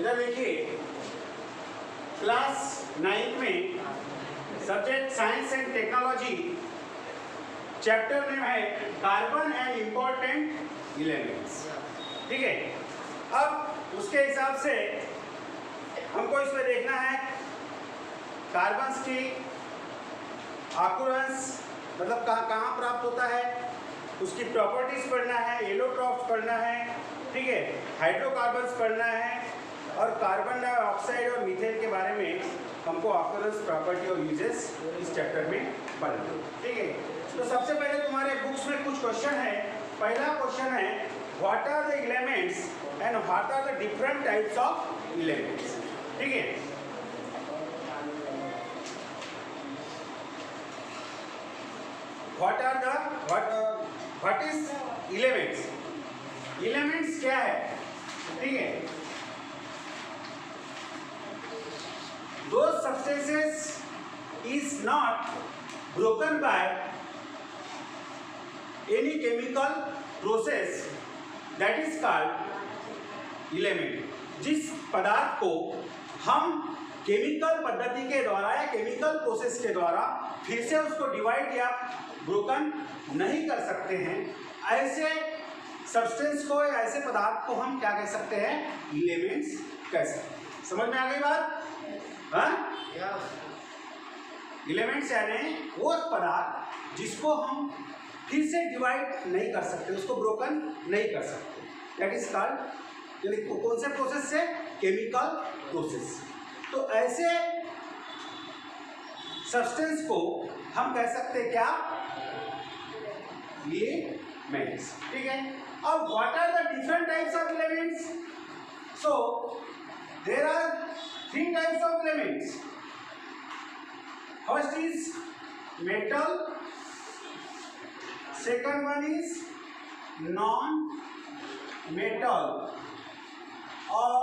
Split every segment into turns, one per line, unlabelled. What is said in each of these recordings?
इधर देखिए, क्लास 9 में subject science and technology, chapter name है कार्बन एंड इम्पोर्टेंट एलिमेंट्स। ठीक है, अब उसके हिसाब से हमको इसमें देखना है कार्बन की ऑक्यूरेंस, मतलब कहाँ प्राप्त होता है, उसकी प्रॉपर्टीज पढ़ना है, एलोट्रॉप्स पढ़ना है, ठीक है, हाइड्रोकार्बन्स पढ़ना है, और कार्बन डाइऑक्साइड और मीथेन के बारे में हमको ऑक्यूरेंस, प्रॉपर्टी और यूजेस इस चैप्टर में पढ़ना है। ठीक है, तो सबसे पहले तुम्हारे बुक्स में कुछ क्वेश्चन है। पहला क्वेश्चन है what are the elements and what are the different types of elements. ठीक है, व्हाट इज एलिमेंट्स, एलिमेंट्स क्या है। ठीक है, those substances is not broken by any chemical process that is called element। जिस पदार्थ को हम केमिकल पद्धति के द्वारा या केमिकल प्रोसेस के द्वारा फिर से उसको डिवाइड या ब्रोकन नहीं कर सकते हैं, ऐसे सब्सटेंस को या ऐसे पदार्थ को हम क्या कह सकते हैं, एलिमेंट्स कह सकते हैं। समझ में आ गई बात? एलिमेंट्स यानी वो पदार्थ जिसको हम फिर से डिवाइड नहीं कर सकते, उसको ब्रोकन नहीं कर सकते, दैट इज कॉल्ड, यानी कौन से प्रोसेस से, केमिकल प्रोसेस। तो ऐसे सब्सटेंस को हम कह सकते हैं क्या, एलिमेंट्स। ठीक है, अब what are the different types of elements. So there are 3 types of elements. First is metal, second one is non-metal, और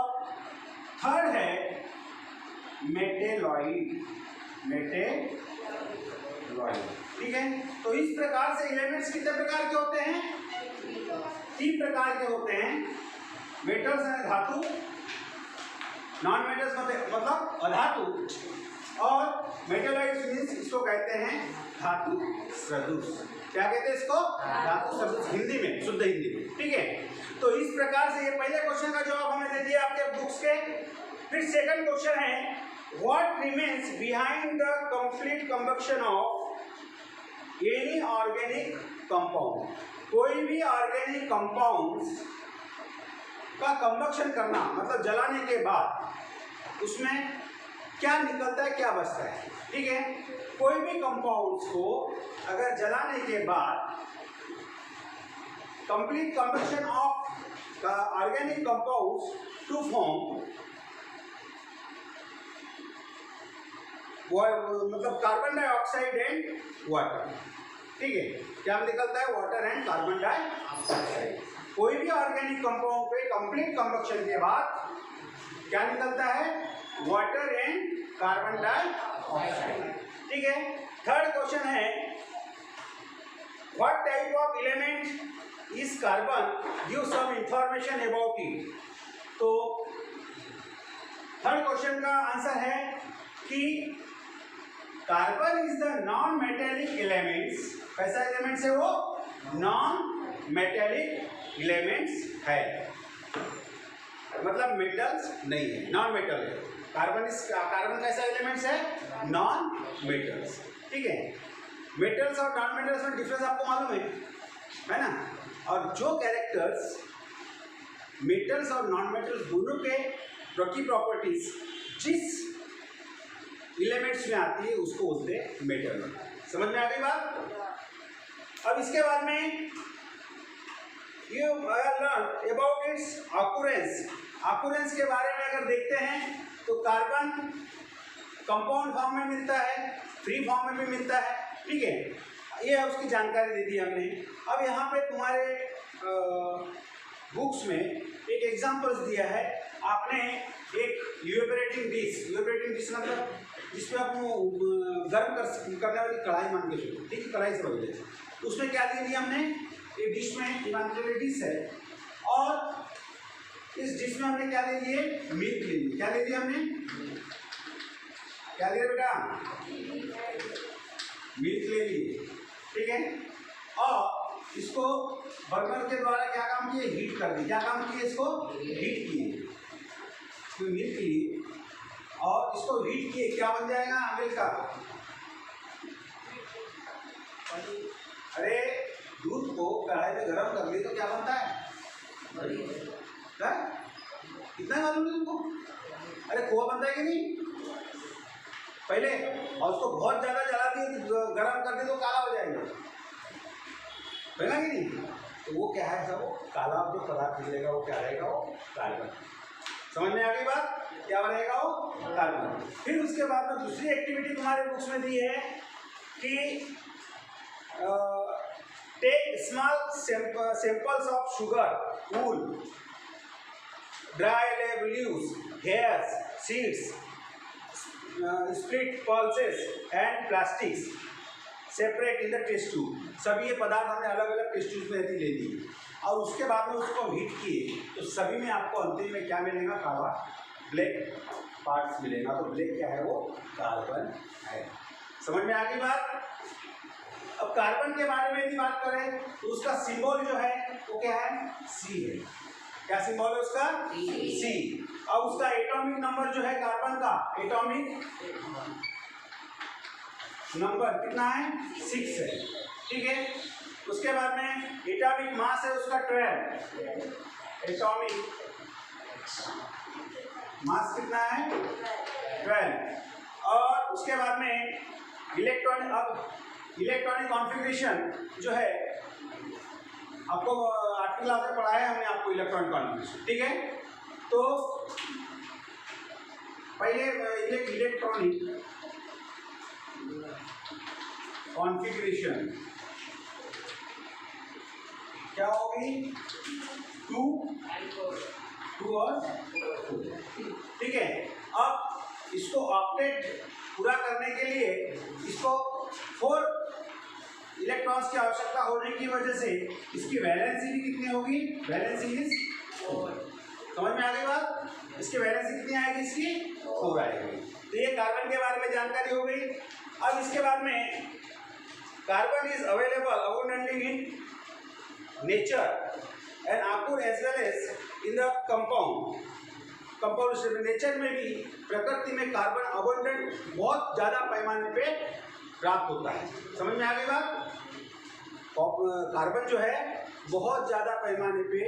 थर्ड है मेटेलॉइड। ठीक है, तो इस प्रकार से एलिमेंट्स कितने प्रकार के होते हैं, 3 प्रकार के होते हैं। मेटल्स हैं धातु, नॉन मेटल्स मतलब अधातु, और मेटेलॉइड्स मीन्स इसको कहते हैं धातु सदृश। क्या कहते हैं इसको, धातु सदृश, हिंदी में, शुद्ध हिंदी में। ठीक है, तो इस प्रकार से ये पहले क्वेश्चन का जवाब हमने दे दिया आपके बुक्स के। फिर सेकंड क्वेश्चन है what remains behind the complete combustion of any organic compound. कोई भी ऑर्गेनिक कंपाउंड्स का कंबक्शन करना मतलब जलाने के बाद उसमें क्या निकलता है, क्या बचता है। ठीक है, कोई भी कंपाउंड्स को अगर जलाने के बाद complete combustion of organic compounds to form, मतलब कार्बन डाइऑक्साइड एंड वाटर। ठीक है, क्या निकलता है, वाटर एंड कार्बन डाइऑक्साइड। कोई भी ऑर्गेनिक कंपाउंड पे कंप्लीट कंबक्शन के बाद क्या निकलता है, वाटर एंड कार्बन डाइऑक्साइड। ठीक है, थर्ड क्वेश्चन है what type of element is carbon, give some information about it. तो थर्ड क्वेश्चन का आंसर है कि carbon is the non metallic elements. कैसा एलिमेंट्स है वो, नॉन मेटेलिक एलिमेंट्स है, मतलब मेटल्स नहीं है, नॉन मेटल है। कार्बन कैसा एलिमेंट्स है, नॉन मेटल्स। ठीक है, मेटल्स और नॉन मेटल्स में डिफरेंस आपको मालूम है ना। और जो कैरेक्टर्स मेटल्स और नॉन मेटल्स दोनों के की प्रॉपर्टीज जिस एलिमेंट्स में आती है उसको बोलते हैं मेटल। समझ में आ गई बात? अब इसके बाद में You learn about its occurrence। Occurrence के बारे में अगर देखते हैं तो कार्बन कंपाउंड फॉर्म में मिलता है, फ्री फॉर्म में भी मिलता है। ठीक है, ये उसकी जानकारी दे दी हमने। अब यहाँ पे तुम्हारे बुक्स में एक एग्जांपल्स दिया है। आपने एक इवेपोरेटिंग डिश मतलब जिसमें आप गर्म करने वाली कढ़ाई मान के चलो, ठीक है, कढ़ाई से बदले, उसमें क्या दे दिया हमने, ये डिश में मान के डिश है, और इस डिश में हमने क्या ले लिए, मिल्क ले ली। क्या ले लिया हमने, क्या लिया बेटा, मिल्क ले ली, ठीक है। और इसको बर्नर के द्वारा क्या काम किए, हीट कर दी। क्या काम किए, इसको हीट किए, इसको मिल्क लिए और इसको हीट किए, क्या बन जाएगा मिल्क का। अरे दूध को कढ़ाई में गर्म कर ली तो क्या बनता है, क्या कितना मालूम है तुमको, अरे खोआ बनता है कि नहीं पहले, और उसको बहुत ज्यादा जला दिए गर्म कर दे तो काला हो जाएगा, बना कि नहीं। तो वो क्या है सब, वो काला जो पदार्थ मिलेगा वो क्या रहेगा, वो कार्बन। समझ में आ गई बात, क्या बनेगा वो कार्बन। फिर उसके बाद में दूसरी एक्टिविटी तुम्हारे बुक्स में दी है कि take small samples of sugar, wool, dry leaves, hairs, seeds, split pulses and plastics separate in the test tube। सभी ये पदार्थ हमने अलग अलग टेस्ट ट्यूब में ले लिए और उसके बाद में उसको हीट किए तो सभी में आपको अंतिम में क्या मिलेगा, काला ब्लैक पार्ट्स मिलेगा। तो ब्लैक क्या है, वो कार्बन है। समझ में आ गई बात। अब कार्बन के बारे में यदि बात करें तो उसका सिंबल जो है वो क्या है, सी है। क्या सिंबल है उसका, सी। अब उसका एटॉमिक नंबर जो है कार्बन का, एटॉमिक नंबर कितना है, 6 है, ठीक है। उसके बाद में एटॉमिक मास है उसका 12, एटॉमिक मास कितना है 12। और उसके बाद में इलेक्ट्रॉनिक, अब इलेक्ट्रॉनिक कॉन्फ़िगरेशन जो है आपको 8वीं क्लास में पढ़ाया है हमने आपको इलेक्ट्रॉनिक कॉन्फ़िगरेशन, ठीक है। तो पहले इलेक्ट्रॉनिक कॉन्फ़िगरेशन क्या होगी, 2 और 4, ठीक है। अब इसको ऑक्टेट पूरा करने के लिए इसको 4 इलेक्ट्रॉन्स की आवश्यकता होने की वजह से इसकी वैलेंसी भी कितनी होगी, वैलेंसी इज 4। समझ में आ गई बात, इसकी वैलेंसी कितनी आएगी, इसकी 4 आएगी। तो ये कार्बन के बारे में जानकारी हो गई। अब इसके बाद में carbon is available abundantly in nature and occur as well as in the compound. Compound nature में भी, प्रकृति में कार्बन अबंडेंट बहुत ज़्यादा पैमाने पे प्राप्त होता है। समझ में आ गई बात। कार्बन जो है बहुत ज़्यादा पैमाने पे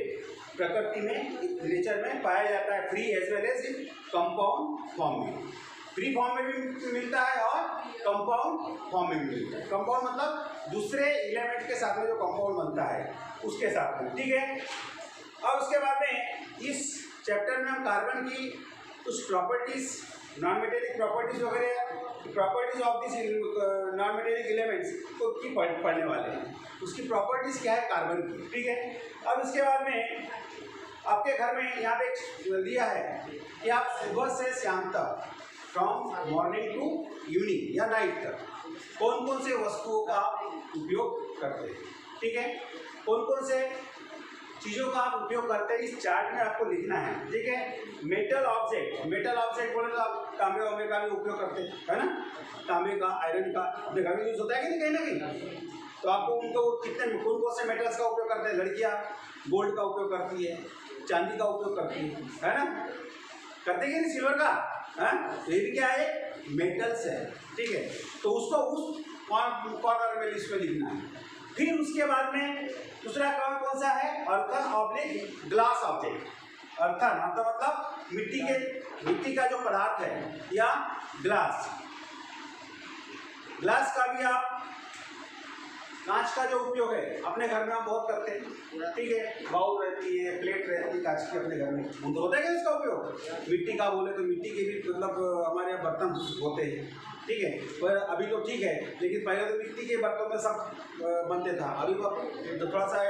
प्रकृति में, नेचर में पाया जाता है, free as well as in compound form में। फ्री फॉर्म में भी मिलता है और कंपाउंड फॉर्म में भी मिलता है। कंपाउंड मतलब दूसरे एलिमेंट के साथ में जो कंपाउंड बनता है उसके साथ में, ठीक है। और उसके बाद में इस चैप्टर में हम कार्बन की कुछ प्रॉपर्टीज, नॉन मेटेलिक प्रॉपर्टीज वगैरह, properties of this non metallic elements को की पढ़ने वाले हैं। उसकी प्रॉपर्टीज क्या है कार्बन की, ठीक है। अब इसके बाद में आपके घर में यहाँ पे दिया है कि आप सुबह से शाम तक, फ्रॉम मॉर्निंग टू इवनिंग या नाइट तक, कौन कौन से वस्तुओं का उपयोग करते हैं, ठीक है। कौन कौन से चीज़ों का आप उपयोग करते हैं इस चार्ट में आपको लिखना है, ठीक है। मेटल ऑब्जेक्ट, मेटल ऑब्जेक्ट बोले तो आप तांबे वांबे का भी उपयोग करते हैं, है ना। तांबे का, आयरन का अपने घर में यूज होता है कि नहीं, कहीं ना कहीं। तो आपको उनको कितने कौन कौन से मेटल्स का उपयोग करते हैं, लड़कियाँ गोल्ड का उपयोग करती है, चांदी का उपयोग करती है ना, करते कि नहीं, सिल्वर का, है। ये भी क्या है, मेटल्स है, ठीक है। तो उसको उस कॉर्नर में लिस्ट में लिखना है। फिर उसके बाद में दूसरा कौन सा है, earthen oblique glass object. Earthen मतलब मिट्टी का जो पदार्थ है, या ग्लास। ग्लास का भी आप, कांच का जो उपयोग है अपने घर में हम बहुत करते हैं, ठीक है। बाउल रहती है, प्लेट रहती है कांच की अपने घर में, तो होता है क्या इसका उपयोग। मिट्टी का बोले तो मिट्टी के भी मतलब हमारे यहाँ बर्तन होते हैं, ठीक है। पर अभी तो ठीक है, लेकिन पहले तो मिट्टी के बर्तन में सब बनते था। अभी तो थोड़ा सा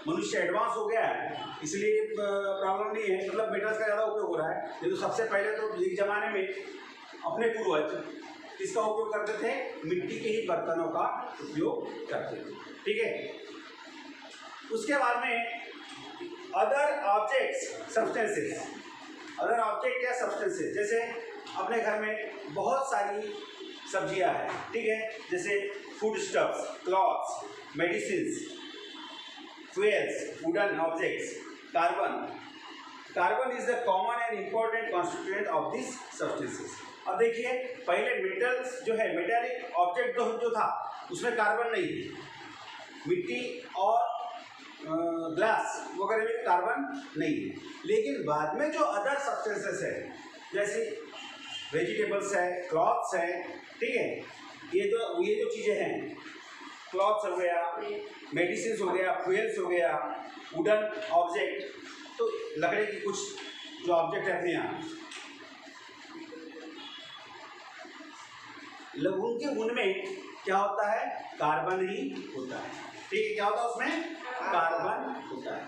मनुष्य एडवांस हो गया है, इसलिए प्रॉब्लम नहीं है, मतलब मेटल्स का ज़्यादा उपयोग हो रहा है। नहीं तो सबसे पहले तो एक ज़माने में अपने पूर्वज इसका उपयोग करते थे, मिट्टी के ही बर्तनों का उपयोग करते थे, ठीक है। उसके बाद में other objects substances, other object या सब्सटेंसेस, जैसे अपने घर में बहुत सारी सब्जियां हैं, ठीक है, जैसे food stuffs, clothes, medicines, fuels, wooden objects, carbon. Carbon is the common and important constituent of this substances. अब देखिए, पहले मेटल्स जो है, मेटालिक ऑब्जेक्ट जो था उसमें कार्बन नहीं है, मिट्टी और ग्लास वगैरह में कार्बन नहीं है, लेकिन बाद में जो अदर सब्सटेंसेस है, जैसे वेजिटेबल्स है, क्लॉथ्स है, ठीक है, ये जो चीज़ें हैं, क्लॉथ्स हो गया, मेडिसिन हो गया, फ्यूल्स हो गया, वुडन ऑब्जेक्ट, तो लकड़ी की कुछ जो ऑब्जेक्ट है अपने यहाँ, उनमें क्या होता है, कार्बन ही होता है, ठीक है, क्या होता है उसमें, कार्बन होता है,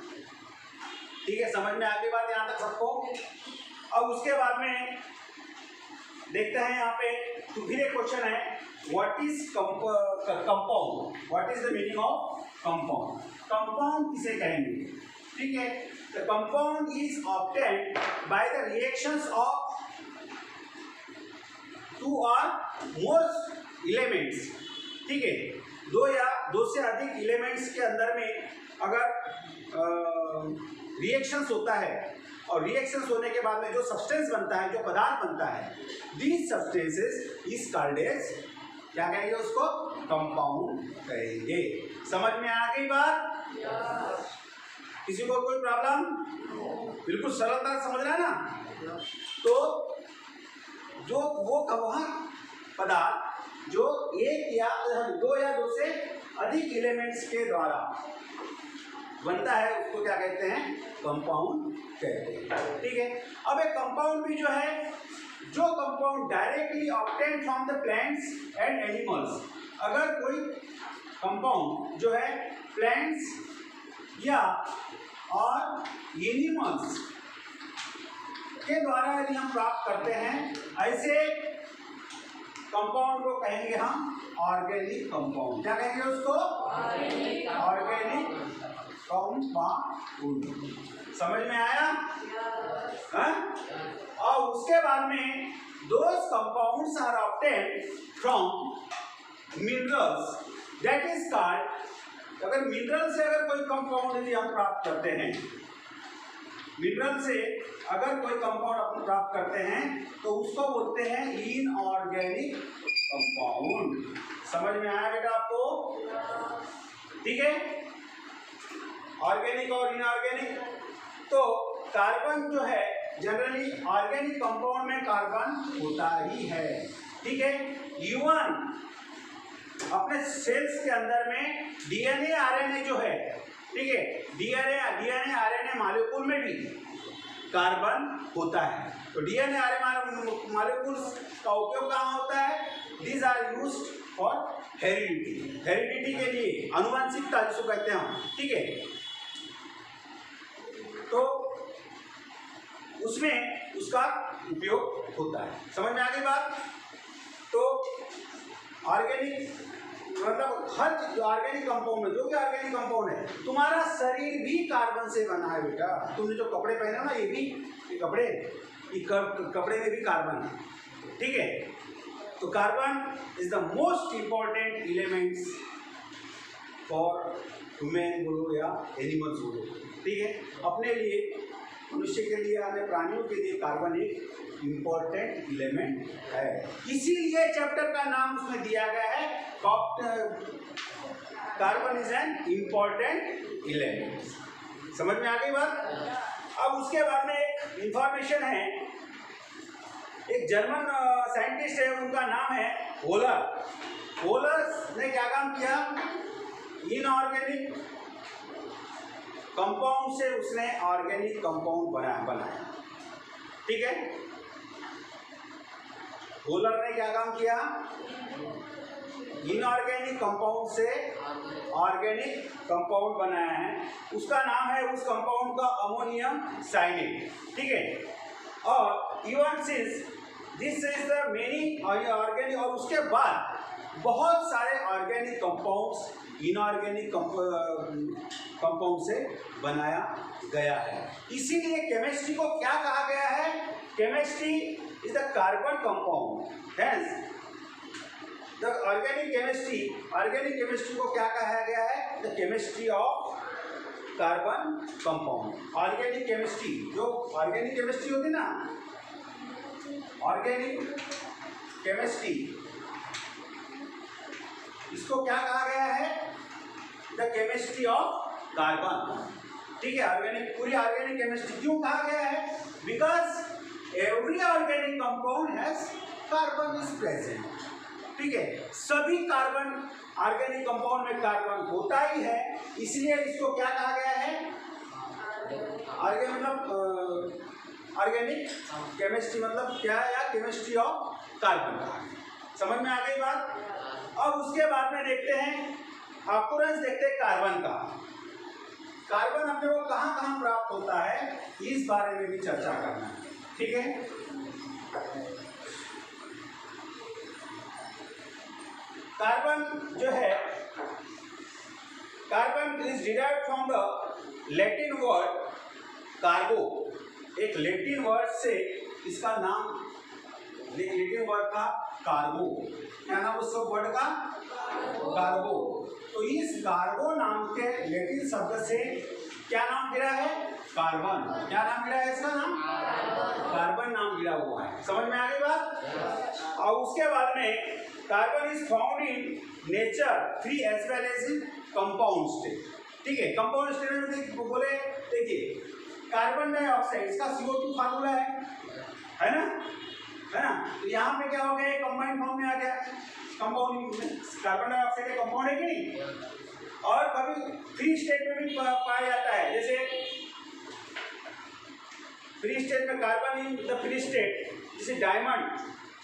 ठीक है, समझ में आ गई बात यहाँ तक सबको। अब उसके बाद में देखते हैं यहाँ पे, तो फिर एक क्वेश्चन है, what is compound, what is the meaning of compound, compound किसे कहेंगे, ठीक है, the compound is obtained by the reactions of two और मोर एलिमेंट्स, ठीक है, दो से अधिक एलिमेंट्स के अंदर में अगर रिएक्शंस होता है, और रिएक्शंस होने के बाद में जो सब्सटेंस बनता है, जो पदार्थ बनता है, these substances is called as, क्या कहेंगे उसको, कंपाउंड कहेंगे। समझ में आ गई बात? किसी को कोई प्रॉब्लम? बिल्कुल सरलता से समझ रहा है ना। तो जो वो वह पदार्थ जो एक या दो से अधिक एलिमेंट्स के द्वारा बनता है, उसको क्या कहते हैं, कंपाउंड कहते हैं, ठीक है। अब एक कंपाउंड भी जो है, जो compound directly obtained from the plants and animals, अगर कोई कंपाउंड जो है प्लांट्स या और एनिमल्स के द्वारा यदि हम प्राप्त करते हैं, ऐसे कंपाउंड को कहेंगे हम ऑर्गेनिक कंपाउंड। क्या कहेंगे उसको? Organic compound. समझ में आया? और उसके बाद में those compounds are obtained from minerals, that is called, अगर मिनरल से अगर कोई कंपाउंड यदि हम प्राप्त करते हैं, मिनरल से अगर कोई कंपाउंड अपन प्राप्त करते हैं, तो उसको बोलते हैं इनऑर्गेनिक कंपाउंड। समझ में आया बेटा आपको? ठीक है, ऑर्गेनिक और इनऑर्गेनिक। तो कार्बन जो है जनरली ऑर्गेनिक कंपाउंड में कार्बन होता ही है, ठीक है। इवन अपने सेल्स के अंदर में डीएनए आरएनए जो है, ठीक है, डीएनए आरएनए मॉलिक्यूल में भी कार्बन होता है। तो डीएनए आरएनए मॉलिक्यूल्स का उपयोग कहाँ होता है? These are used for heredity, heredity के लिए, आनुवंशिकता जिसको कहते हैं हम, ठीक है। तो उसमें उसका उपयोग होता है। समझ में आ गई बात? तो ऑर्गेनिक मतलब हर जो ऑर्गेनिक कंपाउंड है, जो भी ऑर्गेनिक कंपाउंड है, तुम्हारा शरीर भी कार्बन से बना है बेटा। तुमने जो कपड़े पहने हो ना, ये भी कपड़े में भी कार्बन है, ठीक है। तो carbon is the most important elements for human बोलो या एनिमल्स बोलो, ठीक है। अपने लिए, मनुष्य के लिए, अन्य प्राणियों के लिए कार्बन एक इंपॉर्टेंट एलिमेंट है। इसीलिए चैप्टर का नाम उसमें दिया गया है carbon is an important element. समझ में आ गई बात? अब उसके बाद में एक इंफॉर्मेशन है, एक जर्मन साइंटिस्ट है, उनका नाम है होलर। होलर ने क्या काम किया? इनऑर्गेनिक कंपाउंड से उसने ऑर्गेनिक कंपाउंड बनाया, ठीक है। होलर ने क्या काम किया? इनऑर्गेनिक कंपाउंड से ऑर्गेनिक कंपाउंड बनाया है। उसका नाम है, उस कंपाउंड का अमोनियम साइनेट, ठीक है। और even since this is the many organic, और उसके बाद बहुत सारे ऑर्गेनिक कंपाउंड्स इनऑर्गेनिक कंपाउंड से बनाया गया है। इसीलिए केमिस्ट्री को क्या कहा गया है? Chemistry is the carbon compound. Hence the organic chemistry को क्या कहा गया है? The chemistry of carbon compound. Organic chemistry, जो ऑर्गेनिक केमिस्ट्री होती ना, ऑर्गेनिक केमिस्ट्री, इसको क्या कहा गया है? The chemistry of carbon. ठीक है, ऑर्गेनिक, पूरी ऑर्गेनिक केमिस्ट्री क्यों कहा गया है? Because every organic compound has carbon is present. ठीक है, सभी कार्बन, ऑर्गेनिक कंपाउंड में कार्बन होता ही है, इसलिए इसको क्या कहा गया है? ऑर्गेनिक केमिस्ट्री मतलब क्या है? या केमिस्ट्री ऑफ कार्बन। समझ में आ गई बात? अब उसके बाद में देखते हैं ऑकुरेंस, देखते हैं कार्बन का। कार्बन अपने को कहाँ कहाँ प्राप्त होता है, इस बारे में भी चर्चा करना है। ठीक है, कार्बन जो है, carbon is derived from the Latin word carbo. एक लैटिन वर्ड से इसका नाम, लैटिन वर्ड का कार्बो, क्या नाम उस वर्ड का? कार्बो। तो इस कार्बो नाम के लैटिन शब्द से क्या नाम गिरा है? कार्बन। क्या नाम गिरा है? इसका नाम कार्बन नाम गिरा हुआ है। समझ में आ गई बात? और उसके बाद में carbon is found in nature free as well as in compound state. ठीक है, कंपाउंड स्टेट में बोले, देखिए कार्बन डाइऑक्साइड, इसका CO2 फार्मूला है ना, है ना? तो यहाँ पे क्या हो गया? कंबाइंड फॉर्म में आ गया। कंपाउंड, कार्बन डाइऑक्साइड का कंपाउंड है कि नहीं? और कभी फ्री स्टेट में भी पाया जाता है, जैसे फ्री स्टेट में carbon in the free state, जैसे डायमंड,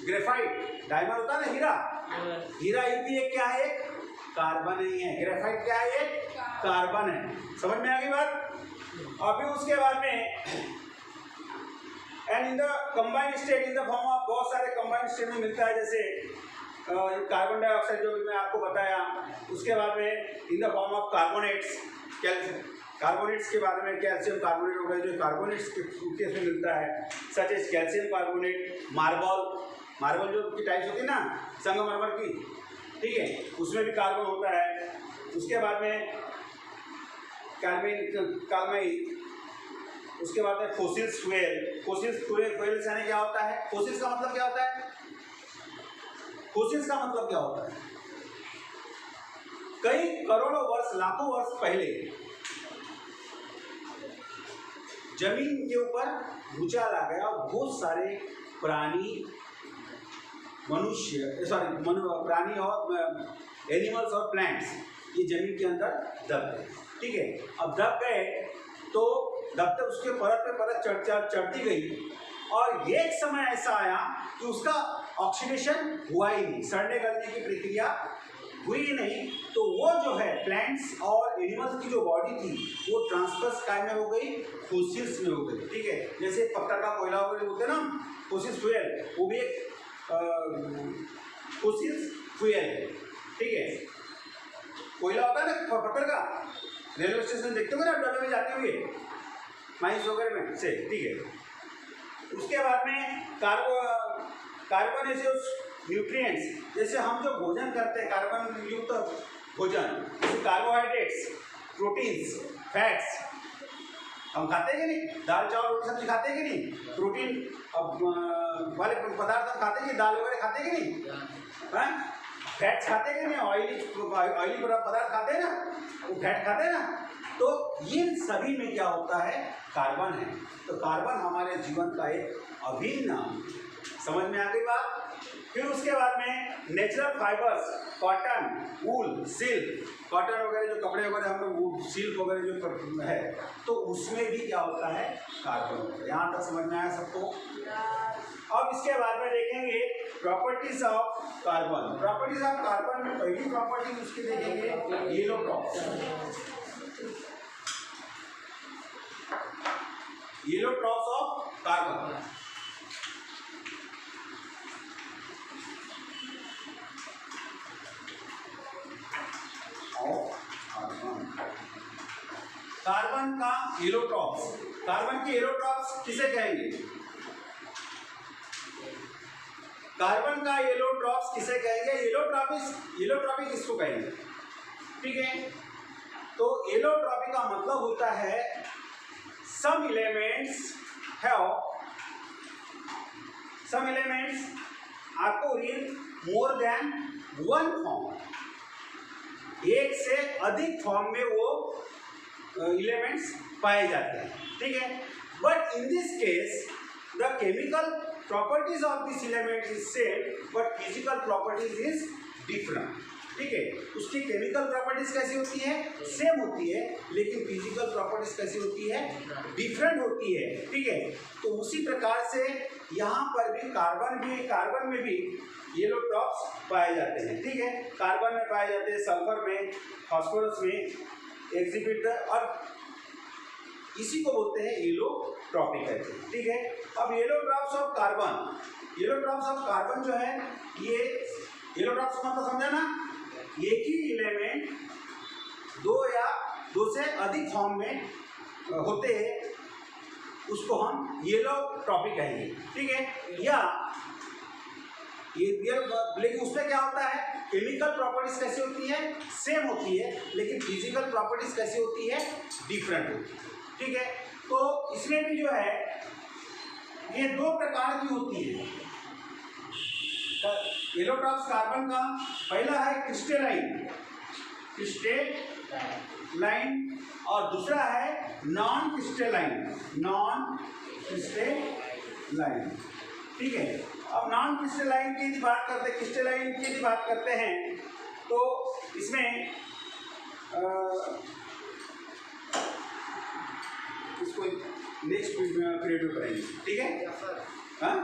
ग्रेफाइट, डायमंड होता है ना, हीरा, हीरा ये भी एक क्या है? कार्बन नहीं है। ग्रेफाइट क्या है? एक कार्बन है। समझ में आ गई बात? और फिर उसके बाद में and in the combined state, in the form of, बहुत सारे कंबाइंड स्टेट में मिलता है, जैसे कार्बन डाइऑक्साइड जो मैं आपको बताया। उसके बाद में in the form of carbonates, carbonates के बारे में, कैल्शियम कार्बोनेट वगैरह जो कार्बोनेट्स के केस में मिलता है, such as calcium carbonate, marble जो की टाइप्स होती है ना, संगमरमर की, ठीक है, उसमें भी कार्बन होता है। उसके बाद में कार्बाइन, उसके बाद में फोसिल्स फ्यूल यानी क्या होता है? फोसिल्स का मतलब क्या होता है? फोसिल्स का मतलब क्या होता है? कई करोड़ों वर्ष, लाखों वर्ष पहले जमीन के ऊपर भूचाल आ गया और बहुत सारे प्राणी, प्राणी और एनिमल्स और प्लांट्स ये जमीन के अंदर दब गए। ठीक है, अब दब गए तो दबते उसके परत पे परत चढ़ती गई, और एक समय ऐसा आया कि उसका ऑक्सीडेशन हुआ ही नहीं, सड़ने गलने की प्रक्रिया हुई ही नहीं। तो वो जो है प्लांट्स और एनिमल्स की जो बॉडी थी वो ट्रांसफर स्काई में हो गई, फोसिल्स में हो गई। ठीक है, जैसे पत्थर का कोयला वगैरह होते हैं ना, फोसिल्स फ्यूल, वो भी एक फोसिल्स फ्यूल है। ठीक है, कोयला होता है ना पत्थर का, रेलवे स्टेशन देखते हो ना डब्बे में जाते हुए, माइंस वगैरह में से। ठीक है, उसके बाद में कार्बन ऐसे न्यूट्रिएंट्स, जैसे हम जो भोजन करते हैं कार्बन युक्त भोजन, जैसे कार्बोहाइड्रेट्स, प्रोटीन्स, फैट्स हम खाते हैं कि नहीं? दाल चावल रोटी सब्जी खाते हैं कि नहीं? प्रोटीन वाले पदार्थ हम खाते हैं कि दाल वगैरह खाते हैं कि नहीं? फैट्स खाते हैं कि नहीं? ऑयली पदार्थ खाते हैं ना, वो फैट खाते हैं ना। तो इन सभी में क्या होता है? कार्बन है। तो कार्बन हमारे जीवन का एक अभिन्न अंग। समझ में आ गई बात? फिर उसके बाद में नेचुरल फाइबर्स, कॉटन, वूल, सिल्क, कॉटन वगैरह जो कपड़े वगैरह हम लोग, सिल्क वगैरह जो है, तो उसमें भी क्या होता है? कार्बन। यहाँ तक समझ में आया सबको? अब इसके बाद में देखेंगे properties of carbon. Properties of carbon में पहली प्रॉपर्टी उसकी देखेंगे yellow drops. Yellow drops of carbon. Allotropes, carbon के एलोट्रॉप्स किसे कहेंगे? कार्बन का एलोट्रॉप्स किसे कहेंगे? एलोट्रॉपिक इसको कहेंगे, ठीक है। तो एलोट्रॉपिक का मतलब होता है some elements occur in more than one form, एक से अधिक फॉर्म में वो एलिमेंट्स पाए जाते हैं, ठीक है। But in this case the chemical properties of this element is same but physical properties is different, ठीक है। उसकी केमिकल प्रॉपर्टीज कैसी होती है? सेम होती है, लेकिन फिजिकल प्रॉपर्टीज कैसी होती है? डिफरेंट होती है, ठीक है। तो उसी प्रकार से यहाँ पर भी कार्बन में भी एलोट्रॉप्स पाए जाते हैं, ठीक है। कार्बन में पाए जाते हैं, सल्फर में, फास्फोरस में एग्जिबिट, और इसी को बोलते हैं एलोट्रॉपिक कहते हैं, ठीक है। अब एलोट्रॉप्स ऑफ कार्बन जो है, ये एलोट्रॉप्स मतलब समझा ना, एक ही एलिमेंट दो या दो से अधिक फॉर्म में होते हैं, उसको हम एलोट्रॉपिक कहेंगे, ठीक है। या लेकिन उसमें क्या होता है? केमिकल प्रॉपर्टीज कैसी होती है? सेम होती है, लेकिन फिजिकल प्रॉपर्टीज कैसी होती है? डिफरेंट होती है, ठीक है। तो इसमें भी जो है ये दो प्रकार की होती है एलोट्रॉप्स कार्बन का। पहला है क्रिस्टलाइन, और दूसरा है नॉन क्रिस्टलाइन, ठीक है। अब नॉन क्रिस्टलाइन की यदि बात करते हैं, क्रिस्टलाइन की यदि बात करते हैं, तो इसमें इसको नेक्स्ट पीरियड में करेंगे, ठीक है। हाँ